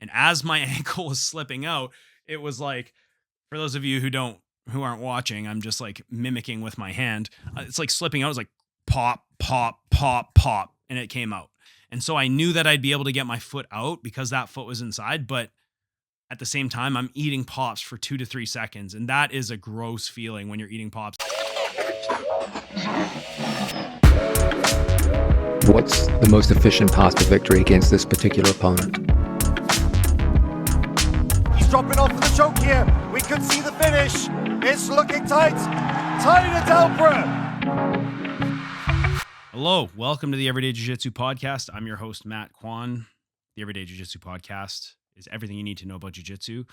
And as my ankle was slipping out, it was like, for those of you who aren't watching, I'm just like mimicking with my hand. It's like slipping out. It was like pop, pop, pop, pop, and it came out. And so I knew that I'd be able to get my foot out because that foot was inside. But at the same time, I'm eating pops for 2 to 3 seconds. And that is a gross feeling when you're eating pops. What's the most efficient path to victory against this particular opponent? He's dropping off for the choke here. We could see the finish. It's looking tight. Tight at Delbra. Hello, welcome to the Everyday Jiu Jitsu Podcast. I'm your host, Matt Kwan. The Everyday Jiu Jitsu Podcast is everything you need to know about Jiu Jitsu.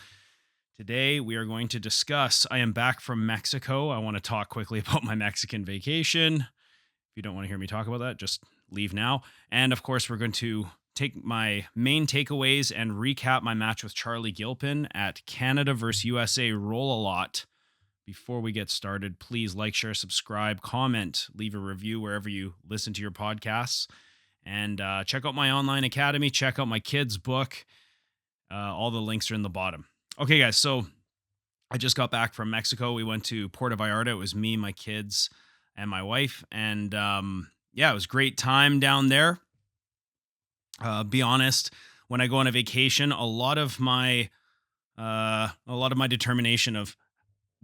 Today, we are going to discuss, I am back from Mexico. I want to talk quickly about my Mexican vacation. If you don't want to hear me talk about that, just leave now. And of course, we're going to take my main takeaways and recap my match with Charlie Gilpin at Canada versus USA Roll-A-Lot. Before we get started, please like, share, subscribe, comment, leave a review wherever you listen to your podcasts. And check out my online academy. Check out my kids' book. All the links are in the bottom. Okay, guys, so I just got back from Mexico. We went to Puerto Vallarta. It was me, my kids, and my wife. And yeah, it was a great time down there. Be honest, when I go on a vacation, a lot of my determination of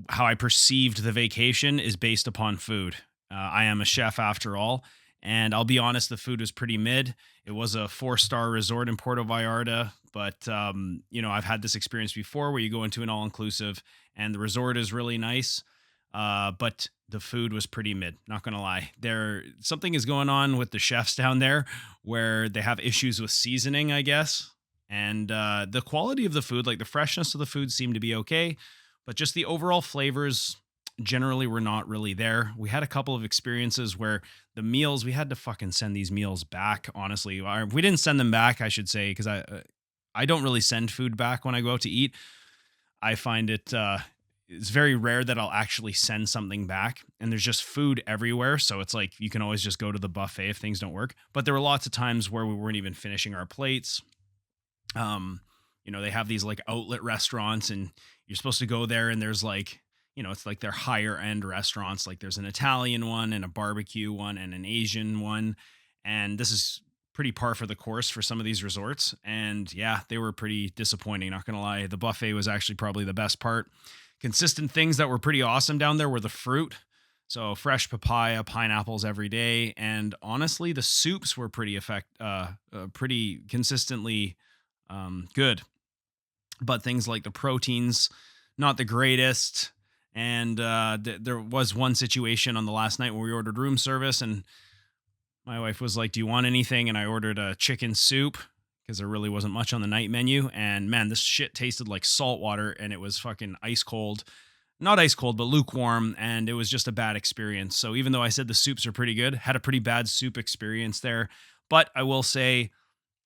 how I perceived the vacation is based upon food. I am a chef after all, and I'll be honest, the food was pretty mid. It was a 4-star resort in Puerto Vallarta, but I've had this experience before where you go into an all-inclusive and the resort is really nice, but the food was pretty mid, not gonna lie. Something is going on with the chefs down there where they have issues with seasoning, I guess. And the quality of the food, like the freshness of the food seemed to be okay, but just the overall flavors generally were not really there. We had a couple of experiences where the meals, we had to fucking send these meals back, honestly. We didn't send them back, I should say, because I don't really send food back when I go out to eat. I find it's very rare that I'll actually send something back, and there's just food everywhere. So it's like, you can always just go to the buffet if things don't work. But there were lots of times where we weren't even finishing our plates. They have these like outlet restaurants and you're supposed to go there and there's like, it's like their higher end restaurants. Like there's an Italian one and a barbecue one and an Asian one. And this is pretty par for the course for some of these resorts. And yeah, they were pretty disappointing. Not going to lie. The buffet was actually probably the best part. Consistent things that were pretty awesome down there were the fruit. So fresh papaya, pineapples every day. And honestly, the soups were pretty consistently good. But things like the proteins, not the greatest. And there was one situation on the last night where we ordered room service and my wife was like, "Do you want anything?" And I ordered a chicken soup because there really wasn't much on the night menu. And man, this shit tasted like salt water and it was fucking ice cold. Not ice cold, but lukewarm. And it was just a bad experience. So even though I said the soups are pretty good, had a pretty bad soup experience there. But I will say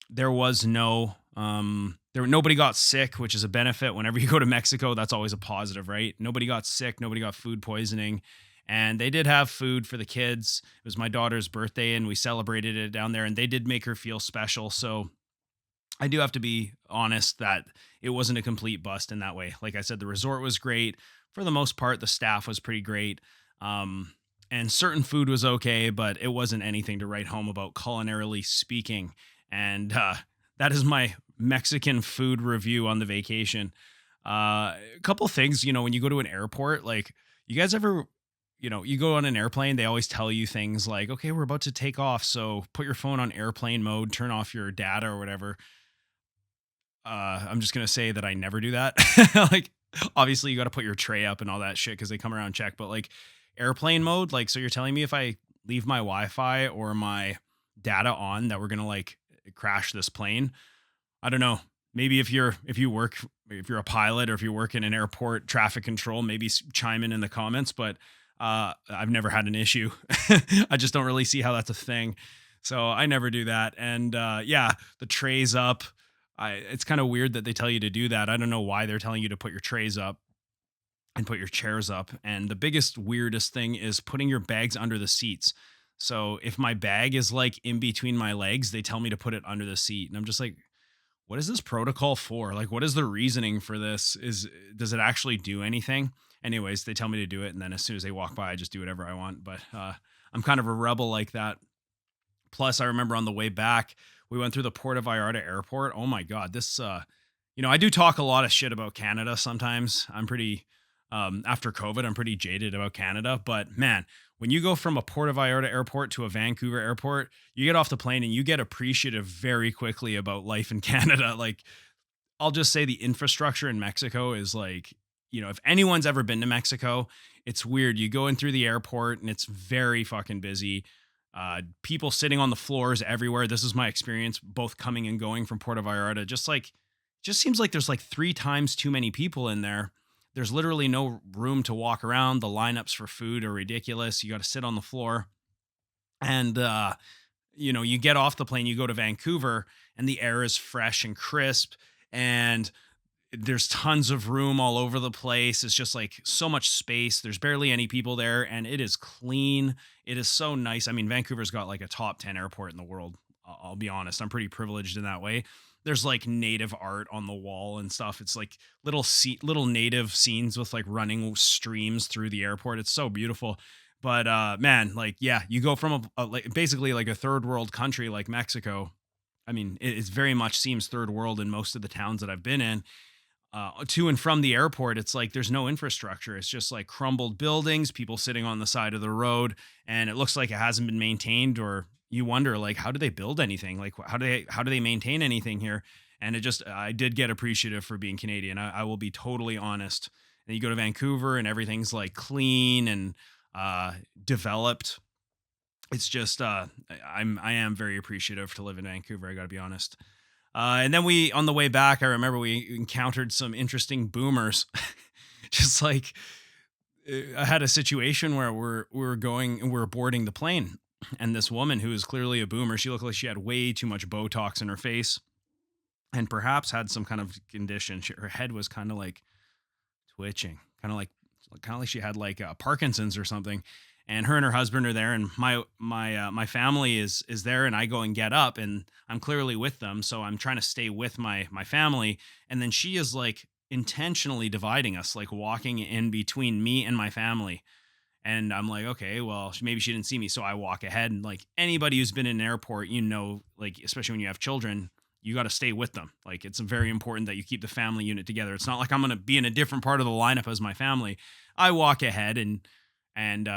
there was nobody got sick, which is a benefit. Whenever you go to Mexico, that's always a positive, right? Nobody got sick. Nobody got food poisoning. And they did have food for the kids. It was my daughter's birthday and we celebrated it down there and they did make her feel special. So I do have to be honest that it wasn't a complete bust in that way. Like I said, the resort was great. For the most part, the staff was pretty great. And certain food was okay, but it wasn't anything to write home about culinarily speaking. And that is my Mexican food review on the vacation. A couple things, when you go to an airport, like you guys ever, you go on an airplane, they always tell you things like, okay, we're about to take off. So put your phone on airplane mode, turn off your data or whatever. I'm just going to say that I never do that. Like, obviously you got to put your tray up and all that shit because they come around and check, but like airplane mode, like, so you're telling me if I leave my Wi-Fi or my data on that we're going to like crash this plane? I don't know. Maybe if you're a pilot or if you work in an airport traffic control, maybe chime in the comments, but I've never had an issue. I just don't really see how that's a thing. So I never do that. And yeah, the trays up. It's kind of weird that they tell you to do that. I don't know why they're telling you to put your trays up and put your chairs up. And the biggest, weirdest thing is putting your bags under the seats. So if my bag is like in between my legs, they tell me to put it under the seat. And I'm just like, what is this protocol for? Like, what is the reasoning for this? Does it actually do anything? Anyways, they tell me to do it, and then as soon as they walk by, I just do whatever I want. But I'm kind of a rebel like that. Plus, I remember on the way back, we went through the Port of Vallarta airport. Oh my God, I do talk a lot of shit about Canada sometimes. I'm pretty, after COVID, I'm pretty jaded about Canada. But man, when you go from a Port of Vallarta airport to a Vancouver airport, you get off the plane and you get appreciative very quickly about life in Canada. Like, I'll just say the infrastructure in Mexico is like, if anyone's ever been to Mexico, it's weird. You go in through the airport and it's very fucking busy. People sitting on the floors everywhere. This is my experience, both coming and going from Puerto Vallarta. Just seems like there's like 3 times too many people in there. There's literally no room to walk around. The lineups for food are ridiculous. You got to sit on the floor. And, you get off the plane, you go to Vancouver, and the air is fresh and crisp. And there's tons of room all over the place. It's just like so much space. There's barely any people there, and it is clean. It is so nice. I mean, Vancouver's got like a top 10 airport in the world. I'll be honest. I'm pretty privileged in that way. There's like native art on the wall and stuff. It's like little native scenes with like running streams through the airport. It's so beautiful. But man, like, yeah, you go from like basically like a third world country like Mexico. I mean, it very much seems third world in most of the towns that I've been in. To and from the airport, it's like there's no infrastructure. It's just like crumbled buildings, people sitting on the side of the road, and it looks like it hasn't been maintained. Or you wonder, like, how do they build anything? Like, how do they maintain anything here? And I did get appreciative for being Canadian. I will be totally honest. And you go to Vancouver, and everything's like clean and developed. It's just I am very appreciative to live in Vancouver. I got to be honest. And then on the way back, I remember we encountered some interesting boomers. Just like I had a situation where we're boarding the plane, and this woman who is clearly a boomer, she looked like she had way too much Botox in her face, and perhaps had some kind of condition. Her head was kind of like twitching, kind of like she had like Parkinson's or something. And her husband are there, and my family is there, and I go and get up, and I'm clearly with them, so I'm trying to stay with my family, and then she is like intentionally dividing us, like walking in between me and my family. And I'm like, okay, well, maybe she didn't see me, so I walk ahead. And like anybody who's been in an airport, like especially when you have children, you got to stay with them. Like, it's very important that you keep the family unit together. It's not like I'm going to be in a different part of the lineup as my family. I walk ahead, and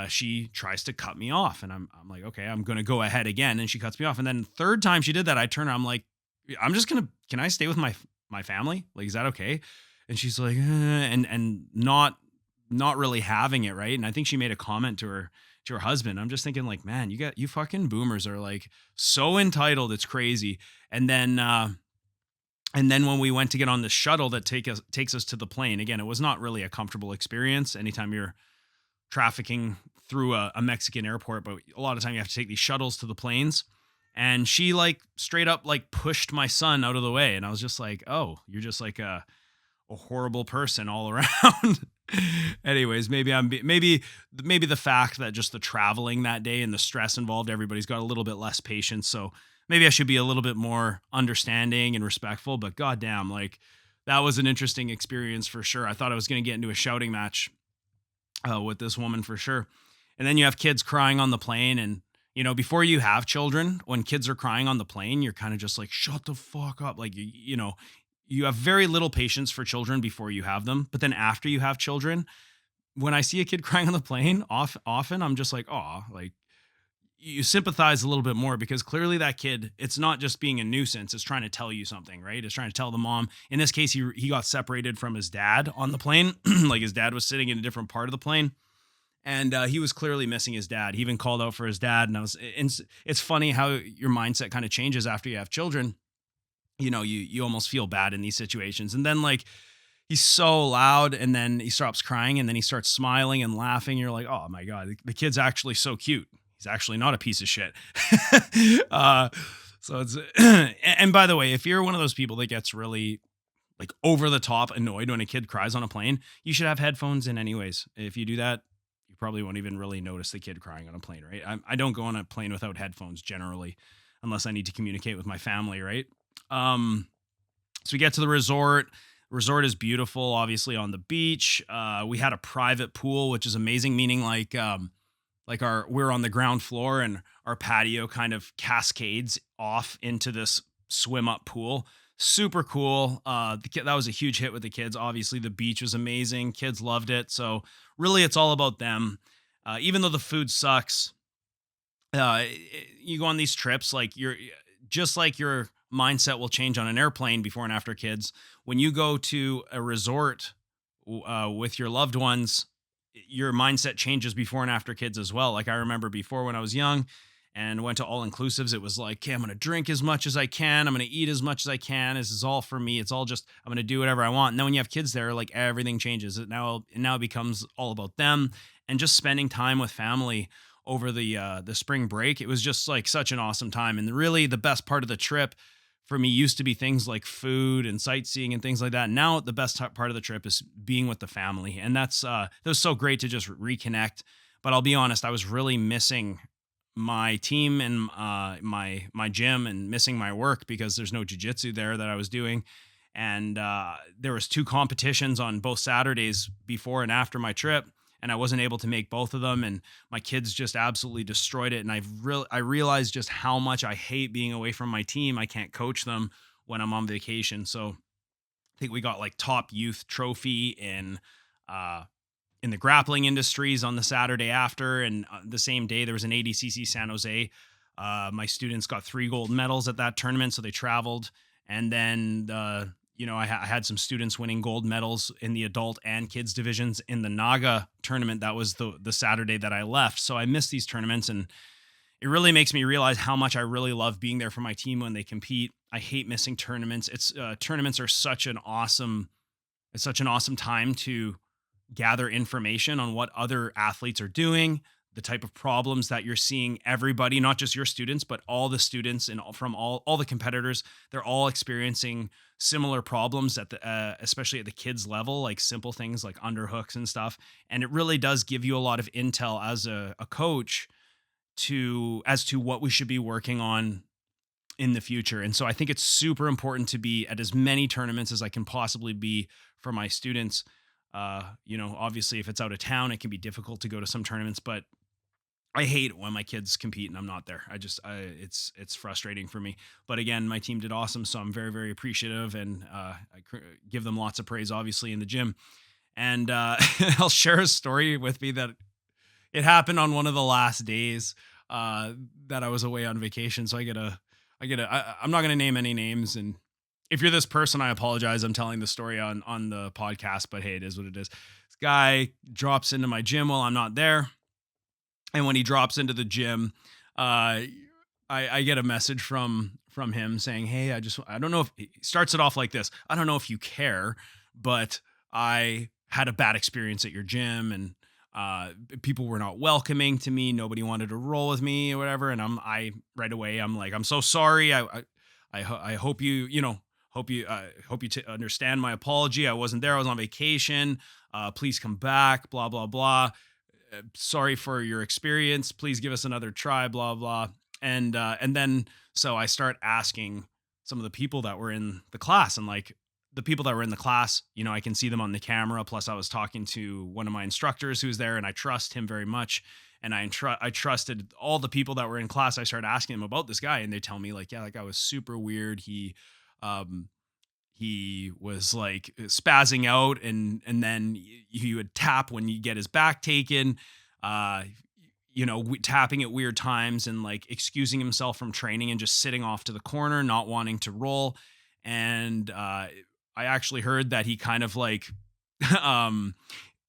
she tries to cut me off, and I'm like, okay, I'm going to go ahead again. And she cuts me off. And then third time she did that, I turn, I'm like, can I stay with my family? Like, is that okay? And she's like, and not really having it. Right. And I think she made a comment to her husband. I'm just thinking like, man, you fucking boomers are like so entitled. It's crazy. And then when we went to get on the shuttle that takes us to the plane, again, it was not really a comfortable experience anytime you're trafficking through a Mexican airport, but a lot of time you have to take these shuttles to the planes. And she like straight up like pushed my son out of the way. And I was just like, oh, you're just like a horrible person all around. Anyways, maybe the fact that just the traveling that day and the stress involved, everybody's got a little bit less patience. So maybe I should be a little bit more understanding and respectful, but goddamn, like that was an interesting experience for sure. I thought I was going to get into a shouting match with this woman for sure. And then you have kids crying on the plane, and before you have children, when kids are crying on the plane, you're kind of just like, shut the fuck up. Like, you have very little patience for children before you have them. But then after you have children, when I see a kid crying on the plane, often I'm just like, oh, like you sympathize a little bit more, because clearly that kid, it's not just being a nuisance. It's trying to tell you something, right? It's trying to tell the mom. In this case, he got separated from his dad on the plane. Like his dad was sitting in a different part of the plane. And he was clearly missing his dad. He even called out for his dad. And it's funny how your mindset kind of changes after you have children. You almost feel bad in these situations. And then like he's so loud, and then he stops crying, and then he starts smiling and laughing. You're like, oh my God, the kid's actually so cute. He's actually not a piece of shit. So it's, and by the way, if you're one of those people that gets really like over the top annoyed when a kid cries on a plane, you should have headphones in anyways. If you do that, you probably won't even really notice the kid crying on a plane, right? I don't go on a plane without headphones generally, unless I need to communicate with my family, right? So we get to the resort. Resort is beautiful, obviously on the beach. We had a private pool, which is amazing, meaning like we're on the ground floor and our patio kind of cascades off into this swim up pool. Super cool. That was a huge hit with the kids. Obviously, the beach was amazing. Kids loved it. So really, it's all about them. Even though the food sucks, you go on these trips, like you're just like your mindset will change on an airplane before and after kids. When you go to a resort with your loved ones, your mindset changes before and after kids as well. Like I remember before when I was young and went to all inclusives, it was like, okay, I'm going to drink as much as I can. I'm going to eat as much as I can. This is all for me. It's all just, I'm going to do whatever I want. And then when you have kids there, like everything changes. It now becomes all about them and just spending time with family over the spring break. It was just like such an awesome time. And really the best part of the trip for me used to be things like food and sightseeing and things like that. Now the best part of the trip is being with the family. And that was so great to just reconnect. But I'll be honest, I was really missing my team and my gym and missing my work because there's no jiu-jitsu there that I was doing. And there was two competitions on both Saturdays before and after my trip, and I wasn't able to make both of them. And my kids just absolutely destroyed it. And I realized just how much I hate being away from my team. I can't coach them when I'm on vacation. So I think we got like top youth trophy uh, in the grappling industries on the Saturday after. And the same day there was an ADCC San Jose. My students got 3 gold medals at that tournament. So they traveled. And then, I had some students winning gold medals in the adult and kids divisions in the Naga tournament. That was the Saturday that I left. So I missed these tournaments, and it really makes me realize how much I really love being there for my team when they compete. I hate missing tournaments. Tournaments are it's such an awesome time to gather information on what other athletes are doing, the type of problems that you're seeing everybody, not just your students, but all the students and from all the competitors, they're all experiencing similar problems at the especially at the kids level, like simple things like underhooks and stuff. And it really does give you a lot of intel as a coach as to what we should be working on in the future. And so I think it's super important to be at as many tournaments as I can possibly be for my students. Obviously if it's out of town, it can be difficult to go to some tournaments, but I hate when my kids compete and I'm not there. It's frustrating for me. But again, my team did awesome, so I'm very, very appreciative, and give them lots of praise, obviously, in the gym. And I'll share a story with me that it happened on one of the last days that I was away on vacation. So I'm not going to name any names, and if you're this person, I apologize. I'm telling the story on the podcast, but hey, it is what it is. This guy drops into my gym while I'm not there. And when he drops into the gym, I get a message from him saying, "Hey, I don't know if," he starts it off like this: "I don't know if you care, but I had a bad experience at your gym, and people were not welcoming to me. Nobody wanted to roll with me or whatever." And I right away, I'm like, "I'm so sorry. I hope you understand my apology. I wasn't there. I was on vacation. Please come back. Blah blah blah. Sorry for your experience. Please give us another try." Blah blah. And then so I start asking some of the people that were in the class, and like the people that were in the class, I can see them on the camera. Plus, I was talking to one of my instructors who's there, and I trust him very much. And I trusted all the people that were in class. I started asking them about this guy, and they tell me like, yeah, that guy was super weird. He was like spazzing out, and then he would tap when you get his back taken, tapping at weird times, and like excusing himself from training and just sitting off to the corner, not wanting to roll. And I actually heard that he kind of like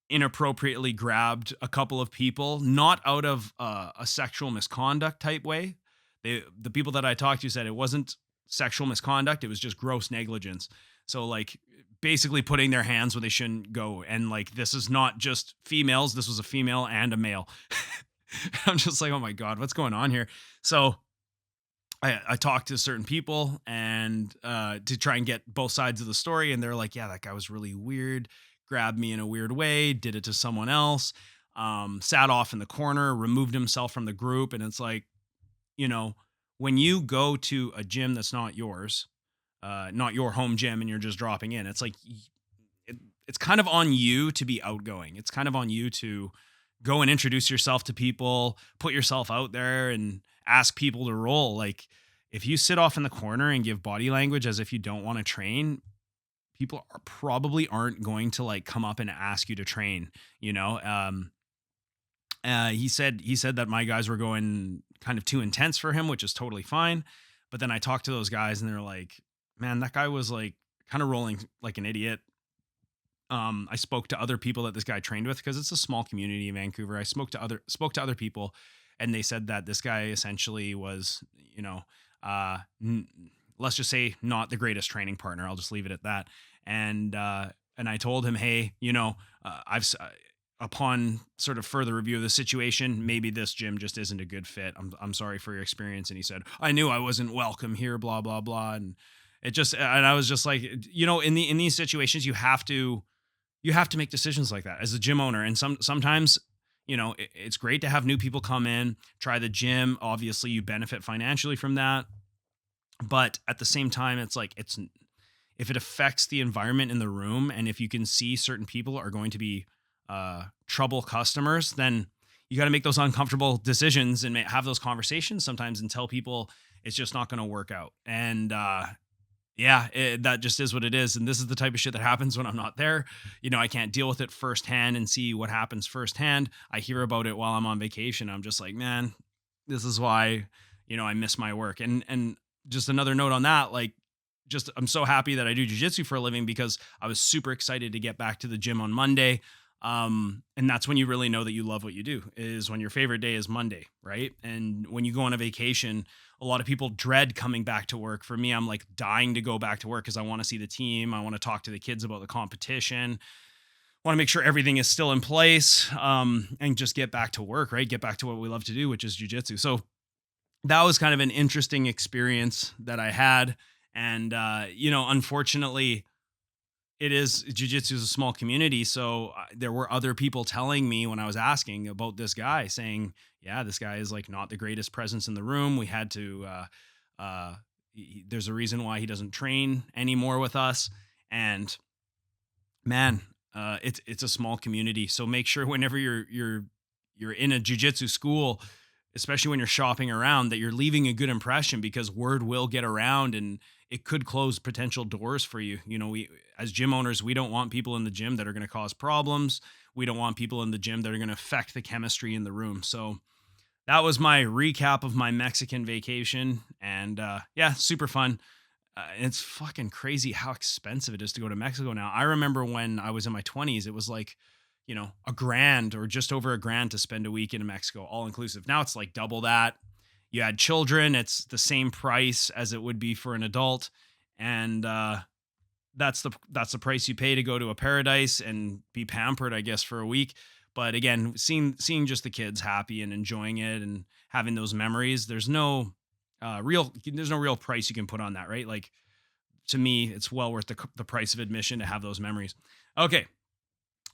inappropriately grabbed a couple of people, not out of a sexual misconduct type way. The people that I talked to said it wasn't sexual misconduct, it was just gross negligence. So like basically putting their hands where they shouldn't go. And like, this is not just females, this was a female and a male. I'm just like, oh my God, what's going on here? So I talked to certain people and to try and get both sides of the story. And they're like, yeah, that guy was really weird, grabbed me in a weird way, did it to someone else, sat off in the corner, removed himself from the group. And it's like, when you go to a gym that's not yours, not your home gym and you're just dropping in. It's like it, it's kind of on you to be outgoing. It's kind of on you to go and introduce yourself to people, put yourself out there and ask people to roll. Like if you sit off in the corner and give body language as if you don't want to train, people probably aren't going to like come up and ask you to train, you know? He said that my guys were going kind of too intense for him, which is totally fine. But then I talked to those guys and they're like, man, that guy was like kind of rolling like an idiot. I spoke to other people that this guy trained with because it's a small community in Vancouver. I spoke to other people, and they said that this guy essentially was, uh, n- let's just say not the greatest training partner. I'll just leave it at that. And I told him, hey, upon sort of further review of the situation, maybe this gym just isn't a good fit. I'm sorry for your experience. And he said, I knew I wasn't welcome here, blah blah blah. And I was just like, in these situations, you have to make decisions like that as a gym owner. And sometimes, it's great to have new people come in, try the gym. Obviously, you benefit financially from that. But at the same time, it's like, if it affects the environment in the room, and if you can see certain people are going to be trouble customers, then you got to make those uncomfortable decisions and have those conversations sometimes and tell people it's just not going to work out. And that just is what it is. And this is the type of shit that happens when I'm not there. I can't deal with it firsthand and see what happens firsthand. I hear about it while I'm on vacation. I'm just like, man, this is why, I miss my work. And just another note on that, like, just I'm so happy that I do jiu-jitsu for a living because I was super excited to get back to the gym on Monday. And that's when you really know that you love what you do, is when your favorite day is Monday, right? And when you go on a vacation, a lot of people dread coming back to work. For me, I'm like dying to go back to work because I want to see the team. I want to talk to the kids about the competition. Want to make sure everything is still in place, and just get back to work, right? Get back to what we love to do, which is jiu-jitsu. So that was kind of an interesting experience that I had. And, unfortunately, jiu-jitsu is a small community. So there were other people telling me when I was asking about this guy saying, yeah, this guy is like not the greatest presence in the room. We had to, there's a reason why he doesn't train anymore with us. And man, it's a small community. So make sure whenever you're in a jiu-jitsu school, especially when you're shopping around, that you're leaving a good impression, because word will get around and it could close potential doors for you. We, as gym owners, we don't want people in the gym that are going to cause problems. We don't want people in the gym that are going to affect the chemistry in the room. So that was my recap of my Mexican vacation. And super fun. It's fucking crazy how expensive it is to go to Mexico now. I remember when I was in my 20s, it was like, $1,000 or just over $1,000 to spend a week in Mexico, all inclusive. Now it's like double that. You had children, it's the same price as it would be for an adult. And that's the price you pay to go to a paradise and be pampered, I guess, for a week. But again, seeing just the kids happy and enjoying it and having those memories, there's no real price you can put on that, right? Like, to me, it's well worth the price of admission to have those memories. Okay,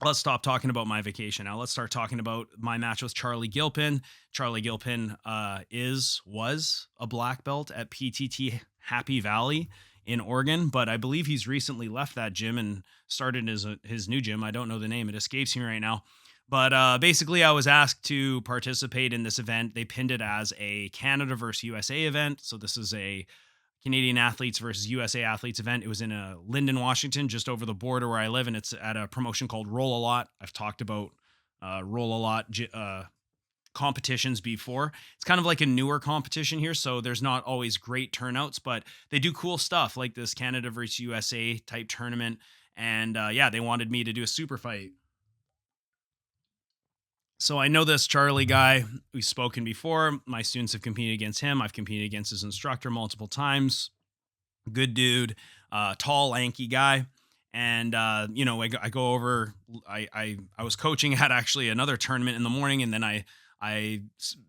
let's stop talking about my vacation now. Let's start talking about my match with Charlie Gilpin. Charlie Gilpin was a black belt at PTT Happy Valley in Oregon, but I believe he's recently left that gym and started his new gym. I don't know the name; it escapes me right now. But basically, I was asked to participate in this event. They pinned it as a Canada versus USA event. So this is a Canadian athletes versus USA athletes event. It was in Linden, Washington, just over the border where I live, and it's at a promotion called Roll a Lot. I've talked about Roll a Lot competitions before. It's kind of like a newer competition here, so there's not always great turnouts, but they do cool stuff like this Canada versus USA type tournament. And they wanted me to do a super fight. So I know this Charlie guy. We've spoken before. My students have competed against him. I've competed against his instructor multiple times. Good dude, tall, lanky guy. And I go over. I was coaching at actually another tournament in the morning, and then I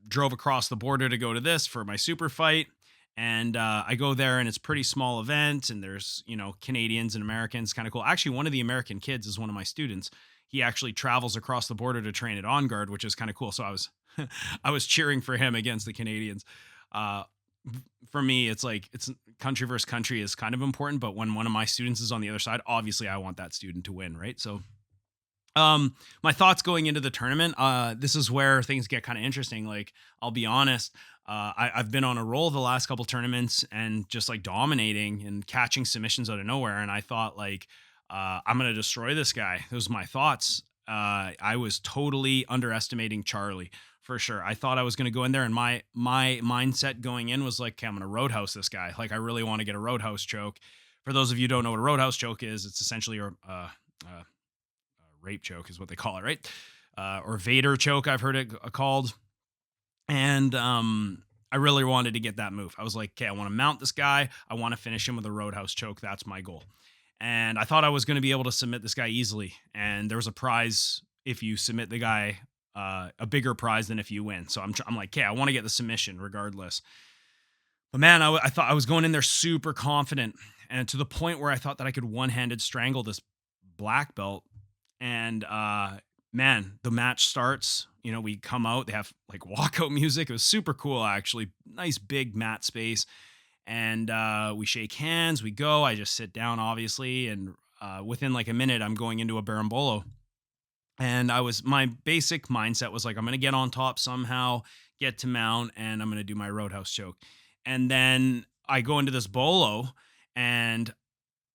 drove across the border to go to this for my super fight. And I go there, and it's a pretty small event, and there's Canadians and Americans, kind of cool. Actually, one of the American kids is one of my students. He actually travels across the border to train at On Guard, which is kind of cool. So I was I was cheering for him against the Canadians. for me, it's like it's country versus country is kind of important, but when one of my students is on the other side, obviously I want that student to win, right? So my thoughts going into the tournament, this is where things get kind of interesting. Like, I'll be honest, I've been on a roll the last couple tournaments and just like dominating and catching submissions out of nowhere. And I thought like, I'm gonna destroy this guy. Those were my thoughts. I was totally underestimating Charlie for sure. I thought I was gonna go in there, and my mindset going in was like, okay, I'm gonna roadhouse this guy. Like, I really want to get a roadhouse choke. For those of you who don't know what a roadhouse choke is, it's essentially rape choke is what they call it, right? Or Vader choke, I've heard it called. And I really wanted to get that move. I was like, okay, I want to mount this guy. I want to finish him with a roadhouse choke. That's my goal. And I thought I was going to be able to submit this guy easily. And there was a prize if you submit the guy, a bigger prize than if you win. So I'm like, okay, I want to get the submission regardless. But man, I thought I was going in there super confident, and to the point where I thought that I could one-handed strangle this black belt. And man, the match starts. You know, we come out. They have like walkout music. It was super cool, actually. Nice big mat space, and we shake hands. We go. I just sit down, obviously, and within like a minute, I'm going into a berimbolo. And my basic mindset was like, I'm gonna get on top somehow, get to mount, and I'm gonna do my roadhouse choke. And then I go into this bolo, and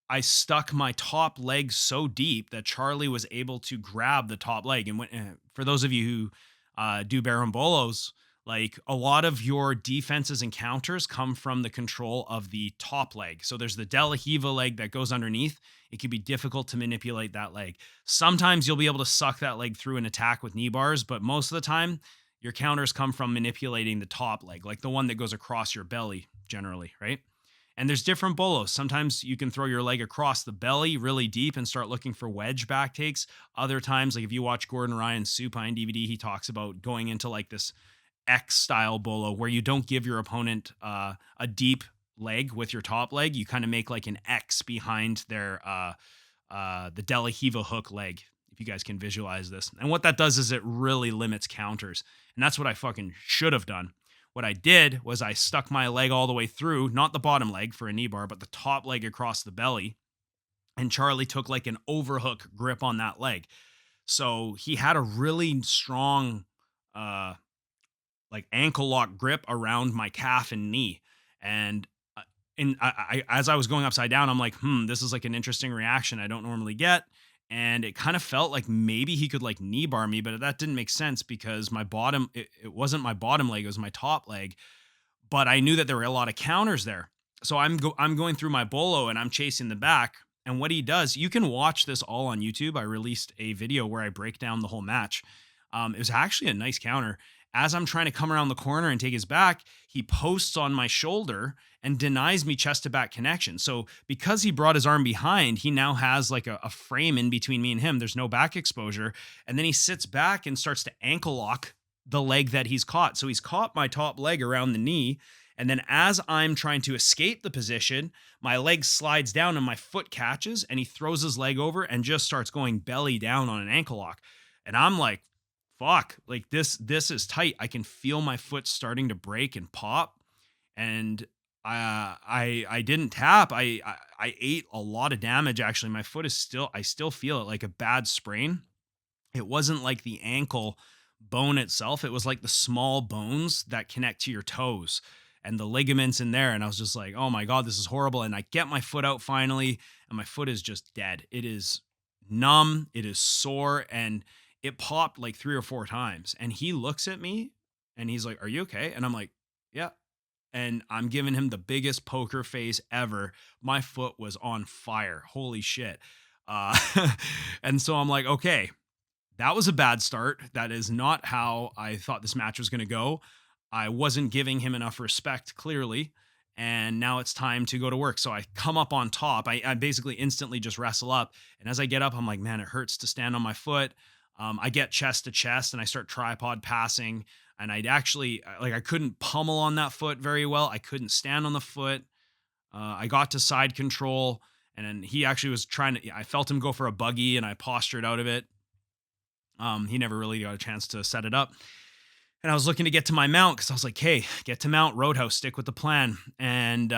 I stuck my top leg so deep that Charlie was able to grab the top leg. And for those of you who do berimbolos, like, a lot of your defenses and counters come from the control of the top leg. So there's the De La Hiva leg that goes underneath. It can be difficult to manipulate that leg. Sometimes you'll be able to suck that leg through an attack with knee bars, but most of the time, your counters come from manipulating the top leg, like the one that goes across your belly, generally, right? And there's different bolos. Sometimes you can throw your leg across the belly really deep and start looking for wedge back takes. Other times, like if you watch Gordon Ryan's supine DVD, he talks about going into like this X style bolo where you don't give your opponent a deep leg with your top leg. You kind of make like an X behind their the De La Hiva hook leg, if you guys can visualize this. And what that does is it really limits counters. And that's what I fucking should have done. What I did was I stuck my leg all the way through, not the bottom leg for a knee bar, but the top leg across the belly. And Charlie took like an overhook grip on that leg. So he had a really strong like ankle lock grip around my calf and knee. And as I was going upside down, I'm like, this is like an interesting reaction I don't normally get. And it kind of felt like maybe he could like knee bar me, but that didn't make sense because it wasn't my bottom leg, it was my top leg. But I knew that there were a lot of counters there. So I'm going through my bolo and I'm chasing the back. And what he does, you can watch this all on YouTube. I released a video where I break down the whole match. It was actually a nice counter. As I'm trying to come around the corner and take his back, he posts on my shoulder and denies me chest to back connection. So because he brought his arm behind, he now has like a frame in between me and him. There's no back exposure. And then he sits back and starts to ankle lock the leg that he's caught. So he's caught my top leg around the knee. And then as I'm trying to escape the position, my leg slides down and my foot catches, and he throws his leg over and just starts going belly down on an ankle lock. And I'm like, fuck, like this is tight. I can feel my foot starting to break and pop. And I didn't tap. I ate a lot of damage. Actually, my foot I still feel it like a bad sprain. It wasn't like the ankle bone itself. It was like the small bones that connect to your toes and the ligaments in there. And I was just like, oh my God, this is horrible. And I get my foot out finally, and my foot is just dead. It is numb. It is sore. And it popped like 3 or 4 times. And he looks at me and he's like, are you okay? And I'm like, yeah. And I'm giving him the biggest poker face ever. My foot was on fire. Holy shit. And so I'm like, okay, that was a bad start. That is not how I thought this match was going to go. I wasn't giving him enough respect, clearly. And now it's time to go to work. So I come up on top. I basically instantly just wrestle up. And as I get up, I'm like, man, it hurts to stand on my foot. I get chest to chest and I start tripod passing. And I'd actually, like, I couldn't pummel on that foot very well. I couldn't stand on the foot. I got to side control. And then he actually was I felt him go for a buggy and I postured out of it. He never really got a chance to set it up. And I was looking to get to my mount because I was like, "Hey, get to mount, roadhouse, stick with the plan." And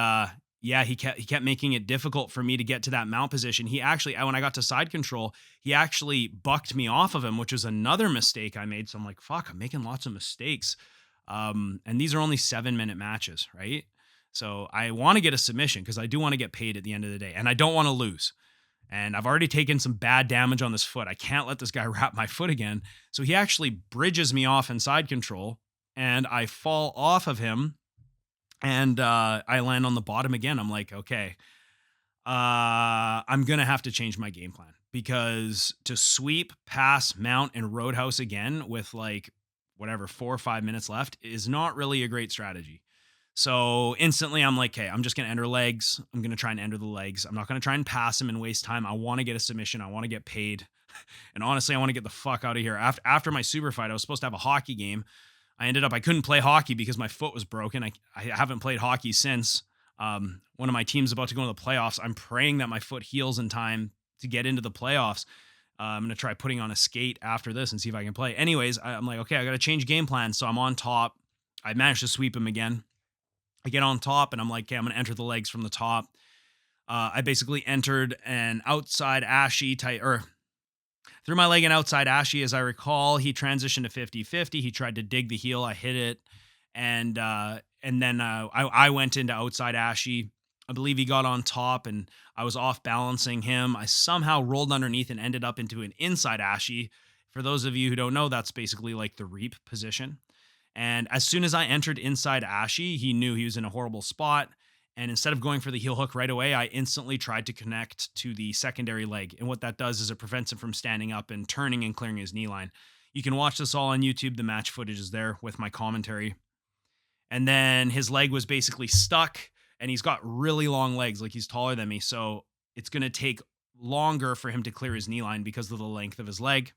yeah, he kept making it difficult for me to get to that mount position. He actually, when I got to side control, he actually bucked me off of him, which was another mistake I made. So I'm like, "Fuck, I'm making lots of mistakes." And these are only 7-minute matches, right? So I want to get a submission because I do want to get paid at the end of the day, and I don't want to lose. And I've already taken some bad damage on this foot. I can't let this guy wrap my foot again. So he actually bridges me off in side control, and I fall off of him, and I land on the bottom again. I'm like, okay, I'm gonna have to change my game plan because to sweep, pass, mount, and roadhouse again with like whatever 4 or 5 minutes left is not really a great strategy. So instantly I'm like, okay, I'm just going to enter legs. I'm going to try and enter the legs. I'm not going to try and pass him and waste time. I want to get a submission. I want to get paid. And honestly, I want to get the fuck out of here. After my super fight, I was supposed to have a hockey game. I couldn't play hockey because my foot was broken. I haven't played hockey since. One of my teams about to go into the playoffs. I'm praying that my foot heals in time to get into the playoffs. I'm going to try putting on a skate after this and see if I can play. Anyways, I'm like, okay, I got to change game plan. So I'm on top. I managed to sweep him again. I get on top and I'm like, okay, I'm going to enter the legs from the top. I basically entered an outside ashy type, or threw my leg in outside ashy. As I recall, he transitioned to 50-50. He tried to dig the heel. I hit it. And then I went into outside ashy. I believe he got on top and I was off balancing him. I somehow rolled underneath and ended up into an inside ashy. For those of you who don't know, that's basically like the reap position. And as soon as I entered inside Ashy, he knew he was in a horrible spot. And instead of going for the heel hook right away, I instantly tried to connect to the secondary leg. And what that does is it prevents him from standing up and turning and clearing his knee line. You can watch this all on YouTube. The match footage is there with my commentary. And then his leg was basically stuck, and he's got really long legs, like he's taller than me. So it's going to take longer for him to clear his knee line because of the length of his leg.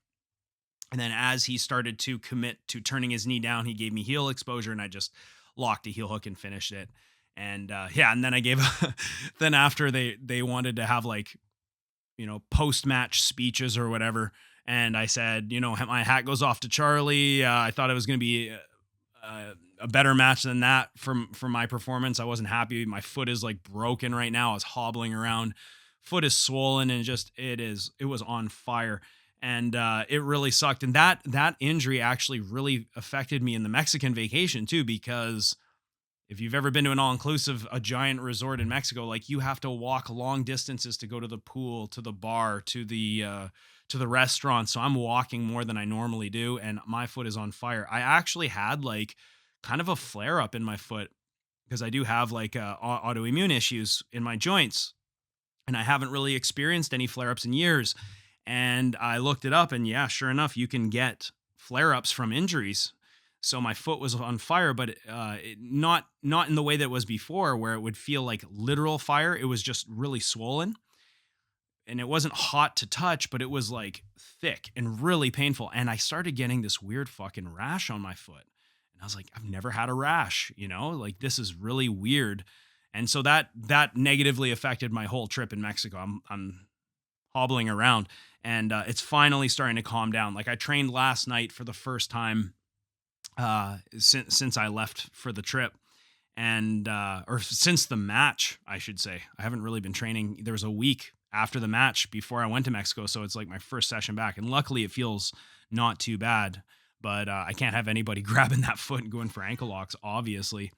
And then as he started to commit to turning his knee down, he gave me heel exposure and I just locked a heel hook and finished it. And yeah, and then I gave, then after they wanted to have like, post-match speeches or whatever. And I said, my hat goes off to Charlie. I thought it was going to be a better match than that for my performance. I wasn't happy. My foot is like broken right now. I was hobbling around. Foot is swollen and it was on fire. And it really sucked. And that injury actually really affected me in the Mexican vacation too, because if you've ever been to an all-inclusive, a giant resort in Mexico, like you have to walk long distances to go to the pool, to the bar, to the restaurant. So I'm walking more than I normally do, and my foot is on fire. I actually had like kind of a flare up in my foot because I do have like autoimmune issues in my joints, and I haven't really experienced any flare ups in years. And I looked it up and yeah, sure enough, you can get flare-ups from injuries. So my foot was on fire, but not in the way that it was before where it would feel like literal fire. It was just really swollen. And it wasn't hot to touch, but it was like thick and really painful. And I started getting this weird fucking rash on my foot. And I was like, I've never had a rash, like this is really weird. And so that negatively affected my whole trip in Mexico. I'm hobbling around and it's finally starting to calm down. Like I trained last night for the first time since I left for the trip and or since the match, I should say. I haven't really been training. There was a week after the match before I went to Mexico, so it's like my first session back, and luckily it feels not too bad, but I can't have anybody grabbing that foot and going for ankle locks, obviously.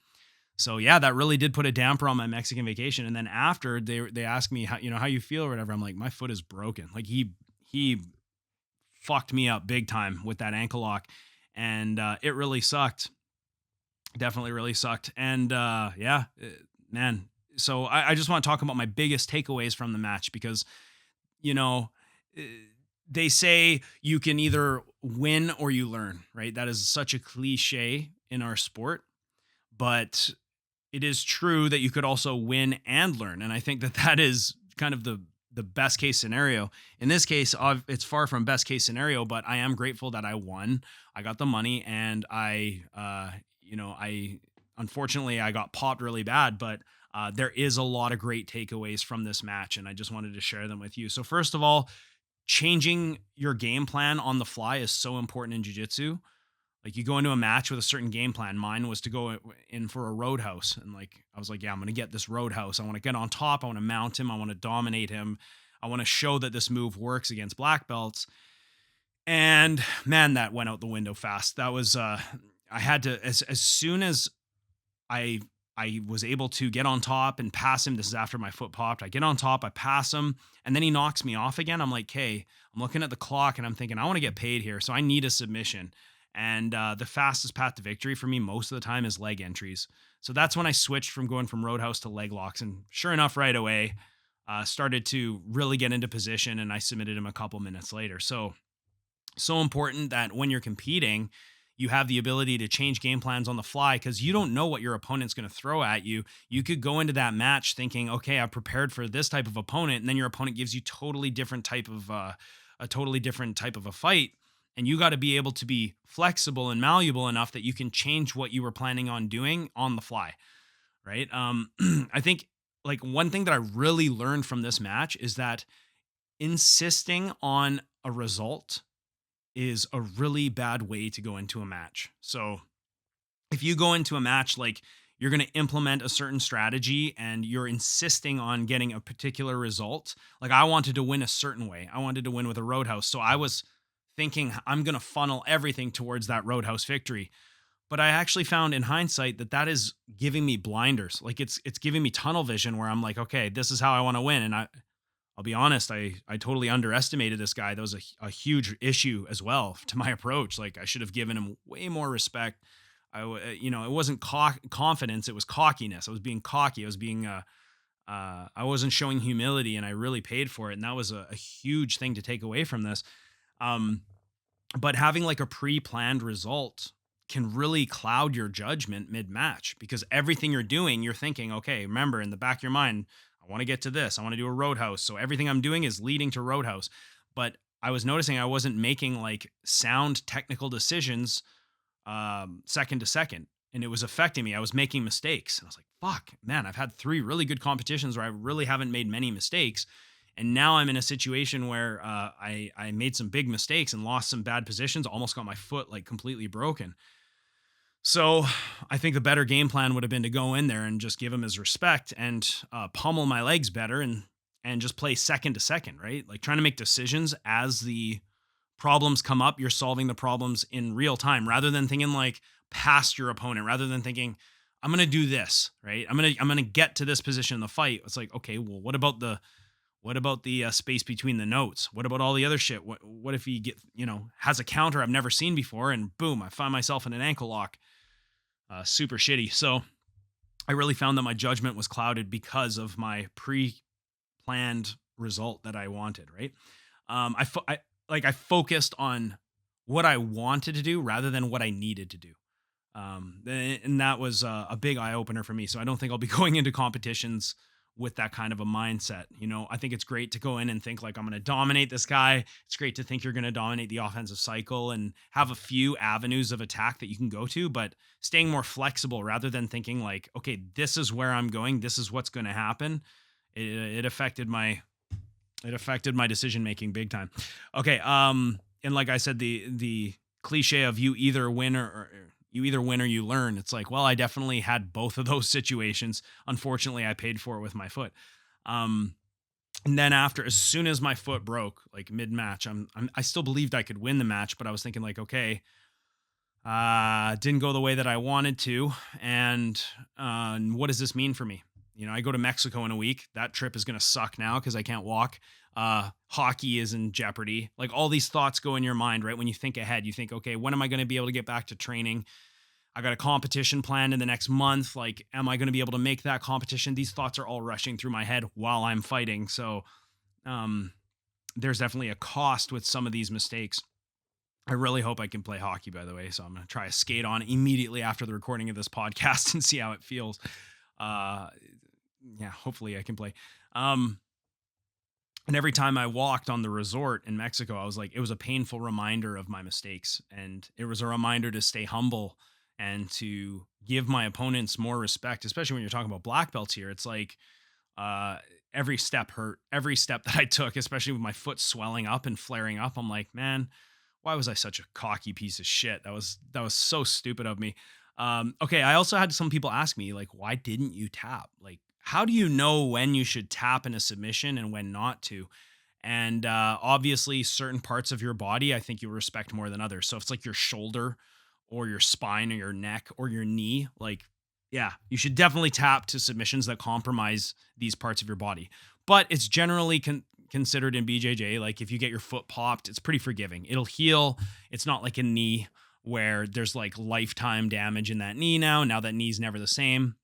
So yeah, that really did put a damper on my Mexican vacation. And then after they asked me how you feel or whatever, I'm like, my foot is broken. Like he fucked me up big time with that ankle lock, and it really sucked. Definitely really sucked. And man. So I just want to talk about my biggest takeaways from the match because, they say you can either win or you learn, right? That is such a cliche in our sport, but it is true that you could also win and learn. And I think that is kind of the best case scenario. In this case, it's far from best case scenario, but I am grateful that I won. I got the money and I unfortunately I got popped really bad, but there is a lot of great takeaways from this match. And I just wanted to share them with you. So first of all, changing your game plan on the fly is so important in jiu-jitsu. Like you go into a match with a certain game plan. Mine was to go in for a roadhouse. And like, I was like, yeah, I'm going to get this roadhouse. I want to get on top. I want to mount him. I want to dominate him. I want to show that this move works against black belts. And man, that went out the window fast. That was, I had to, as soon as I, I was able to get on top and pass him. This is after my foot popped. I get on top, I pass him, and then he knocks me off again. I'm like, hey, I'm looking at the clock and I'm thinking, I want to get paid here. So I need a submission. And the fastest path to victory for me most of the time is leg entries. So that's when I switched from going from roadhouse to leg locks. And sure enough, right away, started to really get into position and I submitted him a couple minutes later. So important that when you're competing, you have the ability to change game plans on the fly because you don't know what your opponent's going to throw at you. You could go into that match thinking, okay, I've prepared for this type of opponent, and then your opponent gives you a totally different type of a fight, and you got to be able to be flexible and malleable enough that you can change what you were planning on doing on the fly, right? I think like one thing that I really learned from this match is that insisting on a result is a really bad way to go into a match. So if you go into a match like you're going to implement a certain strategy and you're insisting on getting a particular result, like I wanted to win a certain way. I wanted to win with a roadhouse. So I was thinking I'm going to funnel everything towards that roadhouse victory. But I actually found in hindsight that is giving me blinders. Like it's giving me tunnel vision where I'm like, okay, this is how I want to win. And I'll be honest, I totally underestimated this guy. That was a huge issue as well to my approach. Like I should have given him way more respect. It wasn't confidence, it was cockiness. I was being cocky. I wasn't showing humility, and I really paid for it. And that was a huge thing to take away from this. Um, but having like a pre-planned result can really cloud your judgment mid-match because everything you're doing, you're thinking, okay, remember in the back of your mind, I want to get to this. I want to do a roadhouse. So everything I'm doing is leading to roadhouse. But I was noticing I wasn't making like sound technical decisions second to second. And it was affecting me. I was making mistakes. And I was like, fuck, man, I've had 3 really good competitions where I really haven't made many mistakes. And now I'm in a situation where I made some big mistakes and lost some bad positions, almost got my foot like completely broken. So I think the better game plan would have been to go in there and just give him his respect and pummel my legs better and just play second to second, right? Like trying to make decisions as the problems come up. You're solving the problems in real time rather than thinking like past your opponent, rather than thinking, I'm going to do this, right? I'm going to get to this position in the fight. It's like, okay, well, what about the space between the notes? What about all the other shit? What if he has a counter I've never seen before and boom, I find myself in an ankle lock. Super shitty. So I really found that my judgment was clouded because of my pre-planned result that I wanted. Right. I focused on what I wanted to do rather than what I needed to do. And that was a big eye opener for me. So I don't think I'll be going into competitions with that kind of a mindset. I think it's great to go in and think like, I'm going to dominate this guy. It's great to think you're going to dominate the offensive cycle and have a few avenues of attack that you can go to, but staying more flexible rather than thinking like, okay, this is where I'm going. This is what's going to happen. It affected my decision-making big time. Okay. And like I said, the cliche of you either win or you learn. It's like, well, I definitely had both of those situations. Unfortunately, I paid for it with my foot. And then as soon as my foot broke, like mid-match, I still believed I could win the match, but I was thinking like, okay, didn't go the way that I wanted to. And what does this mean for me? I go to Mexico in a week. That trip is going to suck now because I can't walk. Hockey is in jeopardy. Like all these thoughts go in your mind, right? When you think ahead, you think, okay, when am I going to be able to get back to training? I got a competition planned in the next month. Like, am I going to be able to make that competition? These thoughts are all rushing through my head while I'm fighting. So, there's definitely a cost with some of these mistakes. I really hope I can play hockey, by the way. So I'm going to try a skate on immediately after the recording of this podcast and see how it feels. Hopefully I can play. And every time I walked on the resort in Mexico, I was like, it was a painful reminder of my mistakes. And it was a reminder to stay humble and to give my opponents more respect, especially when you're talking about black belts here. It's like, every step hurt. Every step that I took, especially with my foot swelling up and flaring up, I'm like, man, Why was I such a cocky piece of shit? That was so stupid of me. Okay, I also had some people ask me like, why didn't you tap? Like, how do you know when you should tap in a submission and when not to? And obviously, certain parts of your body, I think you respect more than others. So if it's like your shoulder or your spine or your neck or your knee, like, yeah, you should definitely tap to submissions that compromise these parts of your body. But it's generally considered in BJJ, like if you get your foot popped, it's pretty forgiving. It'll heal. It's not like a knee where there's like lifetime damage in that knee now. Now that knee's never the same.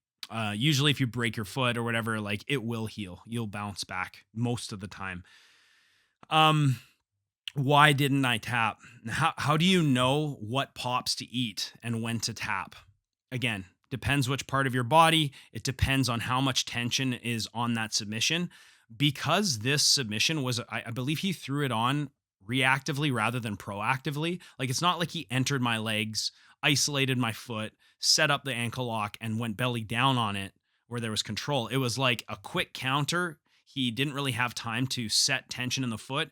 Usually, if you break your foot or whatever, like it will heal. You'll bounce back most of the time. Um, why didn't I tap? How do you know what pops to eat and when to tap? Again, depends which part of your body. It depends on how much tension is on that submission. Because this submission was, I believe he threw it on reactively rather than proactively. Like it's not like he entered my legs, isolated my foot, set up the ankle lock, and went belly down on it where there was control. It was like a quick counter. He didn't really have time to set tension in the foot.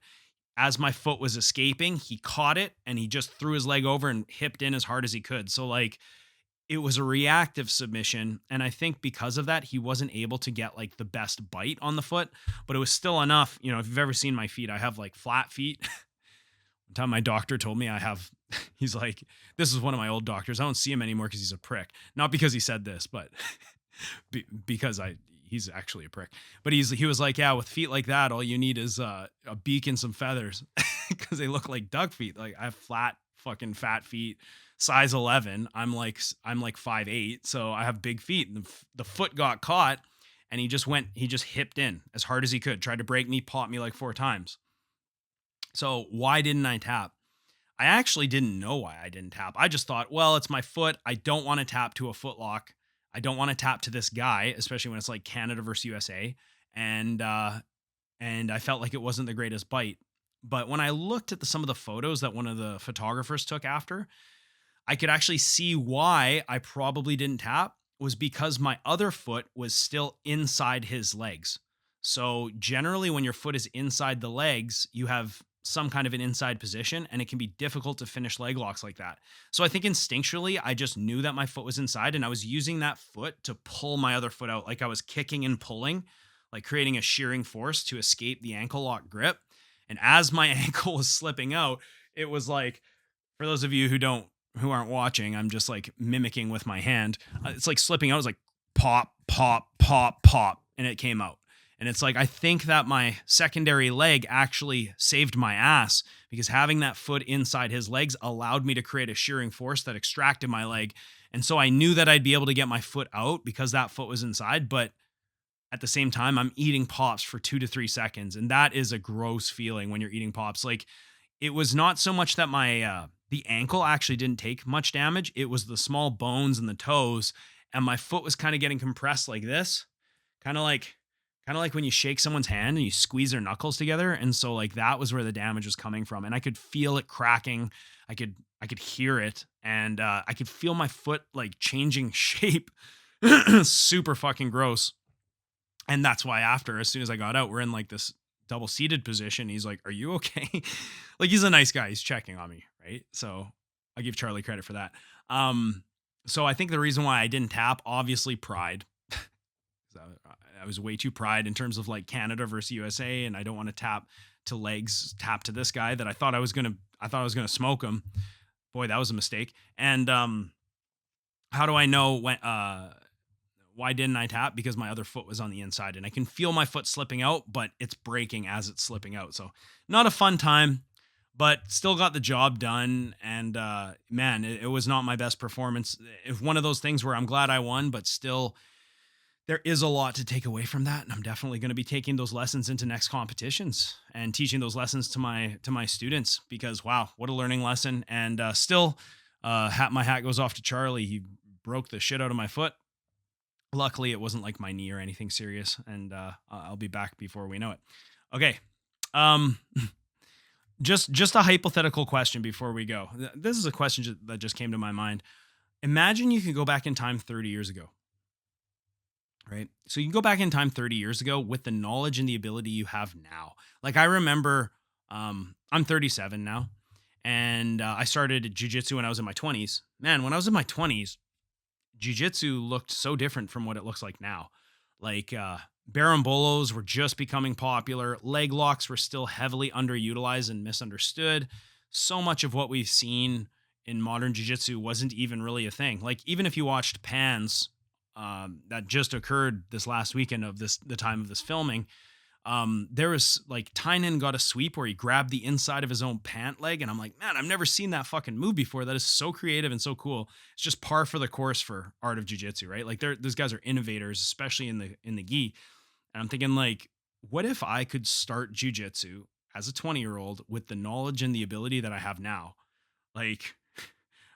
As my foot was escaping, he caught it and he just threw his leg over and hipped in as hard as he could. So like it was a reactive submission. And I think because of that, he wasn't able to get like the best bite on the foot, but it was still enough. You know, if you've ever seen my feet, I have like flat feet. One time my doctor told me he's like, this is one of my old doctors. I don't see him anymore because he's a prick. Not because he said this, but because he's actually a prick. But he was like, yeah, with feet like that, all you need is a beak and some feathers because they look like duck feet. Like I have flat fucking fat feet, size 11. I'm like 5'8", so I have big feet. And the foot got caught, and he just hipped in as hard as he could, tried to break me, popped me like 4 times. So why didn't I tap? I actually didn't know why I didn't tap. I just thought, well, it's my foot. I don't want to tap to a foot lock. I don't want to tap to this guy, especially when it's like Canada versus USA. And I felt like it wasn't the greatest bite. But when I looked at some of the photos that one of the photographers took after, I could actually see why I probably didn't tap was because my other foot was still inside his legs. So generally when your foot is inside the legs, you have some kind of an inside position, and it can be difficult to finish leg locks like that. So I think instinctually, I just knew that my foot was inside, and I was using that foot to pull my other foot out. Like I was kicking and pulling, like creating a shearing force to escape the ankle lock grip. And as my ankle was slipping out, it was like, for those of you who aren't watching, I'm just like mimicking with my hand. It's like slipping out. It was like pop, pop, pop, pop, and it came out. And it's like, I think that my secondary leg actually saved my ass because having that foot inside his legs allowed me to create a shearing force that extracted my leg. And so I knew that I'd be able to get my foot out because that foot was inside. But at the same time, I'm eating pops for 2 to 3 seconds. And that is a gross feeling when you're eating pops. Like it was not so much that my, the ankle actually didn't take much damage. It was the small bones and the toes. And my foot was kind of getting compressed like this, kind of like when you shake someone's hand and you squeeze their knuckles together. And so like that was where the damage was coming from. And I could feel it cracking. I could hear it. And I could feel my foot like changing shape. Super fucking gross. And that's why as soon as I got out, we're in like this double seated position. He's like, are you okay? Like he's a nice guy. He's checking on me. Right. So I give Charlie credit for that. So I think the reason why I didn't tap, obviously pride. I was way too pride in terms of like Canada versus USA, and I don't want to tap to this guy that I thought I was gonna smoke him. Boy, that was a mistake. And how do I know when? Why didn't I tap? Because my other foot was on the inside, and I can feel my foot slipping out, but it's breaking as it's slipping out. So not a fun time, but still got the job done. And man, it was not my best performance. It's one of those things where I'm glad I won, but still. There is a lot to take away from that, and I'm definitely going to be taking those lessons into next competitions and teaching those lessons to my students because wow, what a learning lesson. And still, my hat goes off to Charlie. He broke the shit out of my foot. Luckily, it wasn't like my knee or anything serious, and I'll be back before we know it. Okay, just a hypothetical question before we go. This is a question that just came to my mind. Imagine you could go back in time 30 years ago. Right. So you can go back in time 30 years ago with the knowledge and the ability you have now. Like I remember, I'm 37 now, And I started jiu-jitsu when I was in my 20s. Man, when I was in my 20s, jiu-jitsu looked so different from what it looks like now. Like Barambolos were just becoming popular. Leg locks were still heavily underutilized and misunderstood. So much of what we've seen in modern jiu-jitsu wasn't even really a thing. Like even if you watched Pans that just occurred this last weekend of the time of this filming, there was like Tynan got a sweep where he grabbed the inside of his own pant leg, and I'm like, man, I've never seen that fucking move before. That is so creative and so cool. It's just par for the course for art of jiu-jitsu, right? Like those guys are innovators, especially in the gi. And I'm thinking like, what if I could start jiu-jitsu as a 20-year-old with the knowledge and the ability that I have now? Like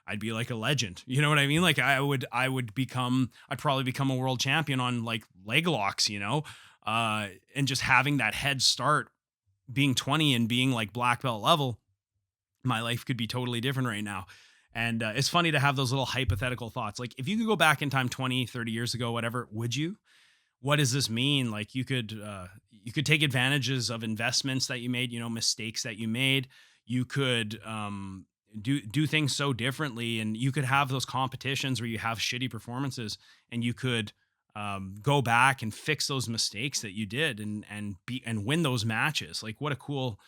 I'd be like a legend. You know what I mean? Like I'd probably become a world champion on like leg locks, and just having that head start being 20 and being like black belt level, my life could be totally different right now. And it's funny to have those little hypothetical thoughts. Like if you could go back in time 20, 30 years ago, whatever, would you? What does this mean? Like you could take advantages of investments that you made, mistakes that you made. You could do things so differently, and you could have those competitions where you have shitty performances, and you could go back and fix those mistakes that you did, and win those matches. Like what a cool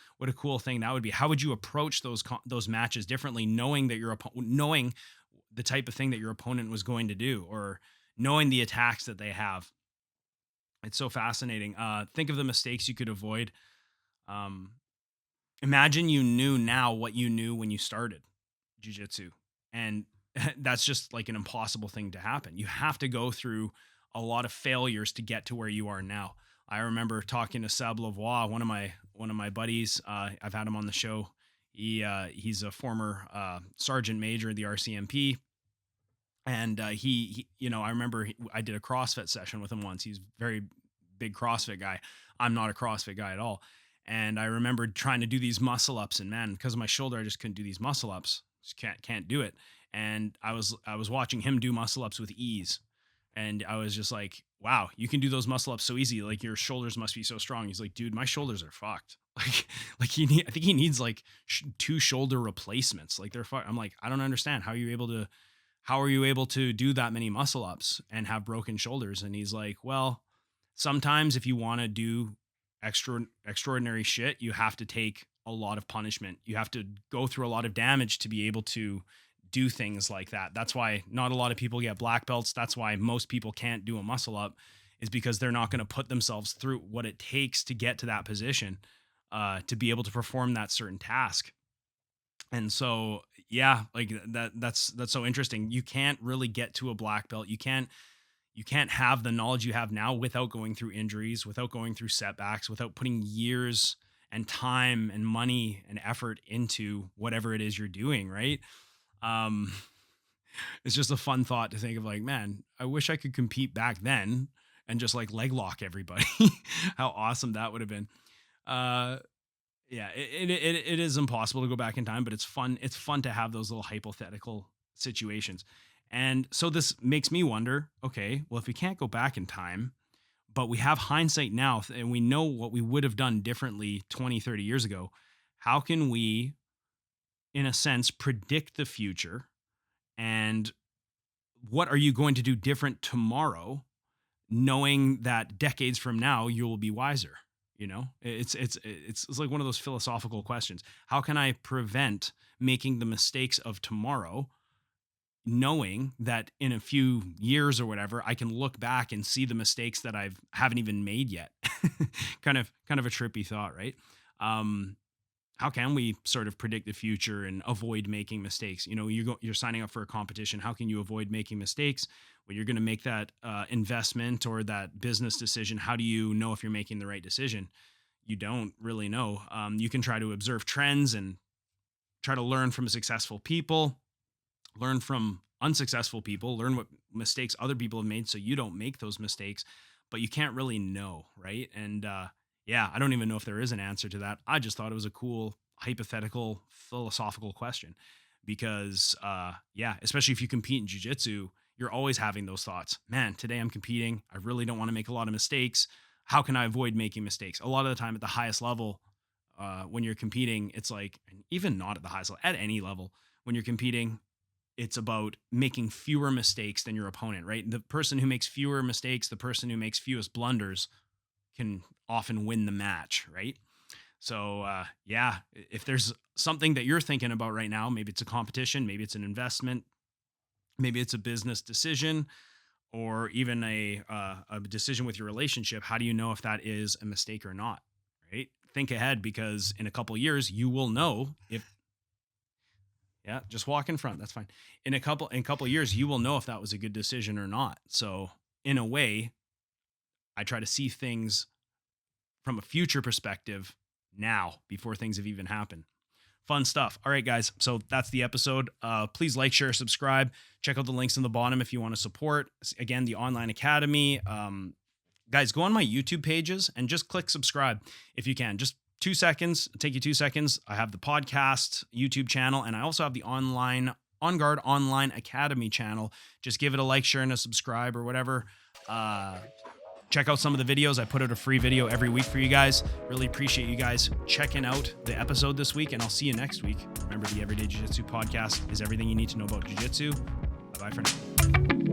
thing that would be. How would you approach those matches differently, knowing that knowing the type of thing that your opponent was going to do, or knowing the attacks that they have? It's so fascinating. Think of the mistakes you could avoid. Um, Imagine you knew now what you knew when you started jujitsu, and that's just like an impossible thing to happen. You have to go through a lot of failures to get to where you are now. I remember talking to Seb Lavoie, one of my buddies. I've had him on the show. He's a former sergeant major of the RCMP. And I remember I did a CrossFit session with him once. He's a very big CrossFit guy. I'm not a CrossFit guy at all. And I remember trying to do these muscle ups, and man, because of my shoulder, I just couldn't do these muscle ups. Just can't do it. And I was watching him do muscle ups with ease, and I was just like, wow, you can do those muscle ups so easy. Like your shoulders must be so strong. He's like, dude, my shoulders are fucked. I think he needs like two shoulder replacements. Like they're fucked. I'm like, I don't understand. How are you able to do that many muscle ups and have broken shoulders? And he's like, well, sometimes if you want to do extraordinary shit, you have to take a lot of punishment. You have to go through a lot of damage to be able to do things like that. That's why not a lot of people get black belts. That's why most people can't do a muscle up, is because they're not going to put themselves through what it takes to get to that position, to be able to perform that certain task. And so, yeah, like that's so interesting. You can't really get to a black belt. You can't have the knowledge you have now without going through injuries, without going through setbacks, without putting years and time and money and effort into whatever it is you're doing, right? Um, it's just a fun thought to think of like, man, I wish I could compete back then and just like leg lock everybody. How awesome that would have been. Uh, yeah, it is impossible to go back in time, but it's fun. It's fun to have those little hypothetical situations. And so this makes me wonder, okay, well, if we can't go back in time, but we have hindsight now and we know what we would have done differently 20, 30 years ago, how can we, in a sense, predict the future? And what are you going to do different tomorrow, knowing that decades from now you will be wiser? It's like one of those philosophical questions. How can I prevent making the mistakes of tomorrow, knowing that in a few years or whatever, I can look back and see the mistakes that haven't even made yet? kind of a trippy thought, right? How can we sort of predict the future and avoid making mistakes? You're signing up for a competition. How can you avoid making mistakes when you're going to make that investment or that business decision? How do you know if you're making the right decision? You don't really know. You can try to observe trends and try to learn from successful people, learn from unsuccessful people, learn what mistakes other people have made so you don't make those mistakes, but you can't really know, right? And yeah, I don't even know if there is an answer to that. I just thought it was a cool hypothetical philosophical question because yeah, especially if you compete in jiu-jitsu, you're always having those thoughts. Man, today I'm competing. I really don't want to make a lot of mistakes. How can I avoid making mistakes? A lot of the time at the highest level, when you're competing, it's like, even not at the highest level, at any level, when you're competing, it's about making fewer mistakes than your opponent, right? The person who makes fewer mistakes, the person who makes fewest blunders can often win the match, right? So, yeah, if there's something that you're thinking about right now, maybe it's a competition, maybe it's an investment, maybe it's a business decision, or even a decision with your relationship, how do you know if that is a mistake or not, right? Think ahead, because in a couple of years, you will know if, yeah, just walk in front. That's fine. In a couple of years, you will know if that was a good decision or not. So in a way, I try to see things from a future perspective now before things have even happened. Fun stuff. All right, guys. So that's the episode. Please like, share, subscribe. Check out the links in the bottom if you want to support. Again, the online academy. Guys, go on my YouTube pages and just click subscribe if you can. Just 2 seconds. Take you 2 seconds. I have the podcast YouTube channel, and I also have the online On Guard Online Academy channel. Just give it a like, share, and a subscribe or whatever. Check out some of the videos. I put out a free video every week for you guys. Really appreciate you guys checking out the episode this week, and I'll see you next week. Remember, the Everyday Jiu Jitsu podcast is everything you need to know about Jiu Jitsu. Bye-bye for now.